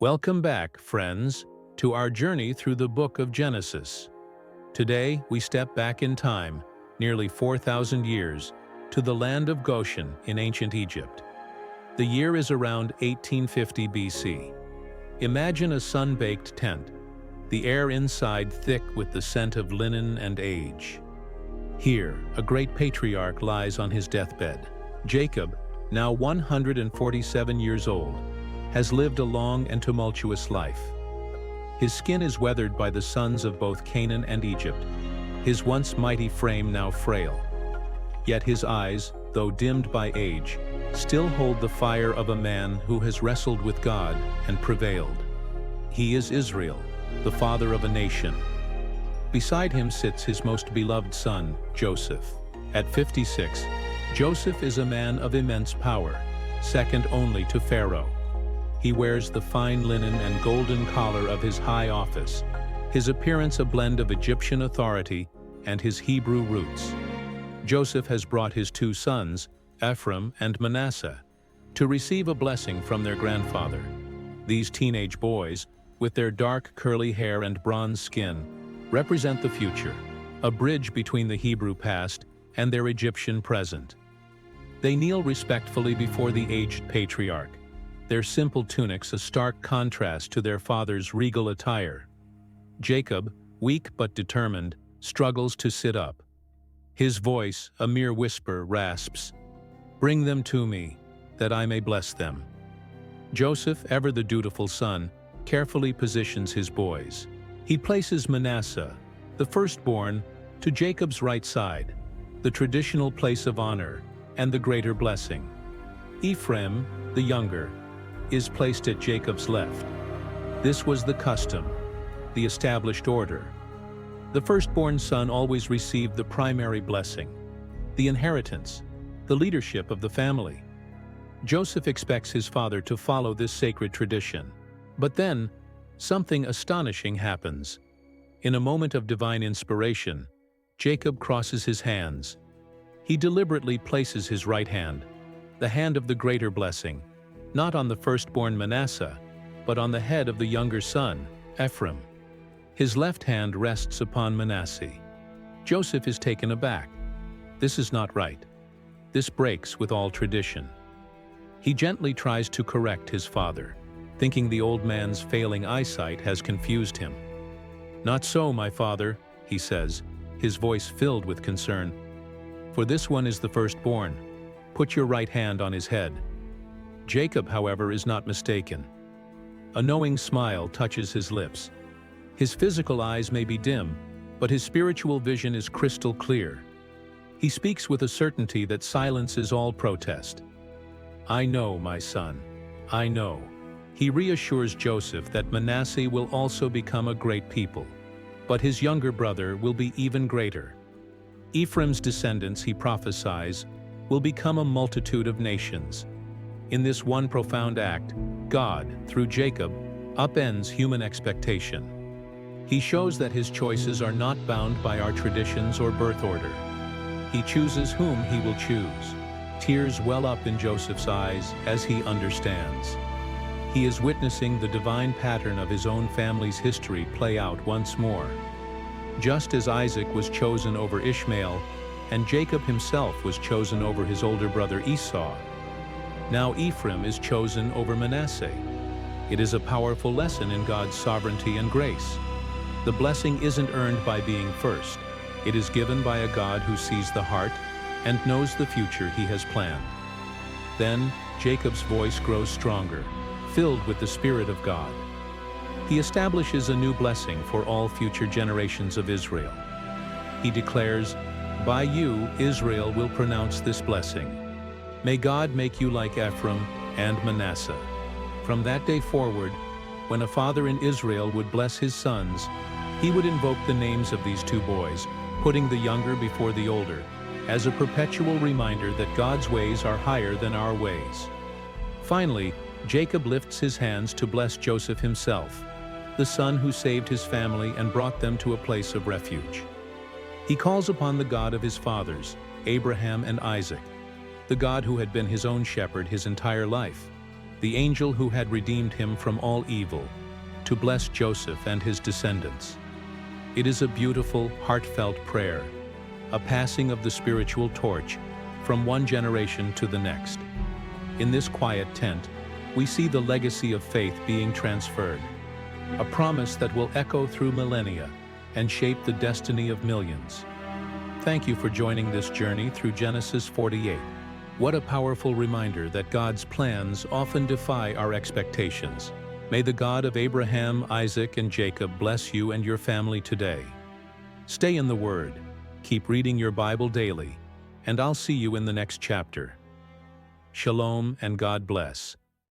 Welcome back, friends, to our journey through the book of Genesis. Today, we step back in time, nearly 4,000 years, to the land of Goshen in ancient Egypt. The year is around 1850 BC. Imagine a sun-baked tent, the air inside thick with the scent of linen and age. Here, a great patriarch lies on his deathbed. Jacob, now 147 years old, has lived a long and tumultuous life. His skin is weathered by the suns of both Canaan and Egypt, his once mighty frame now frail. Yet his eyes, though dimmed by age, still hold the fire of a man who has wrestled with God and prevailed. He is Israel, the father of a nation. Beside him sits his most beloved son, Joseph. At 56, Joseph is a man of immense power, second only to Pharaoh. He wears the fine linen and golden collar of his high office, his appearance a blend of Egyptian authority and his Hebrew roots. Joseph has brought his two sons, Ephraim and Manasseh, to receive a blessing from their grandfather. These teenage boys, with their dark curly hair and bronze skin, represent the future, a bridge between the Hebrew past and their Egyptian present. They kneel respectfully before the aged patriarch, their simple tunics a stark contrast to their father's regal attire. Jacob, weak but determined, struggles to sit up. His voice, a mere whisper, rasps, "Bring them to me, that I may bless them." Joseph, ever the dutiful son, carefully positions his boys. He places Manasseh, the firstborn, to Jacob's right side, the traditional place of honor and the greater blessing. Ephraim, the younger, is placed at Jacob's left. This was the custom, the established order. The firstborn son always received the primary blessing, the inheritance, the leadership of the family. Joseph expects his father to follow this sacred tradition. But then, something astonishing happens. In a moment of divine inspiration, Jacob crosses his hands. He deliberately places his right hand, the hand of the greater blessing, not on the firstborn Manasseh, but on the head of the younger son, Ephraim. His left hand rests upon Manasseh. Joseph is taken aback. This is not right. This breaks with all tradition. He gently tries to correct his father, thinking the old man's failing eyesight has confused him. "Not so, my father," he says, his voice filled with concern. "For this one is the firstborn. Put your right hand on his head." Jacob, however, is not mistaken. A knowing smile touches his lips. His physical eyes may be dim, but his spiritual vision is crystal clear. He speaks with a certainty that silences all protest. "I know, my son, I know." He reassures Joseph that Manasseh will also become a great people, but his younger brother will be even greater. Ephraim's descendants, he prophesies, will become a multitude of nations. In this one profound act, God, through Jacob, upends human expectation. He shows that his choices are not bound by our traditions or birth order. He chooses whom he will choose. Tears well up in Joseph's eyes as he understands. He is witnessing the divine pattern of his own family's history play out once more. Just as Isaac was chosen over Ishmael, and Jacob himself was chosen over his older brother Esau, now Ephraim is chosen over Manasseh. It is a powerful lesson in God's sovereignty and grace. The blessing isn't earned by being first. It is given by a God who sees the heart and knows the future he has planned. Then Jacob's voice grows stronger, filled with the Spirit of God. He establishes a new blessing for all future generations of Israel. He declares, "By you, Israel will pronounce this blessing. May God make you like Ephraim and Manasseh." From that day forward, when a father in Israel would bless his sons, he would invoke the names of these two boys, putting the younger before the older, as a perpetual reminder that God's ways are higher than our ways. Finally, Jacob lifts his hands to bless Joseph himself, the son who saved his family and brought them to a place of refuge. He calls upon the God of his fathers, Abraham and Isaac, the God who had been his own shepherd his entire life. the angel who had redeemed him from all evil, to bless Joseph and his descendants. It is a beautiful, heartfelt prayer, a passing of the spiritual torch from one generation to the next. In this quiet tent, we see the legacy of faith being transferred, a promise that will echo through millennia and shape the destiny of millions. Thank you for joining this journey through Genesis 48. What a powerful reminder that God's plans often defy our expectations. May the God of Abraham, Isaac, and Jacob bless you and your family today. Stay in the Word, keep reading your Bible daily, and I'll see you in the next chapter. Shalom and God bless.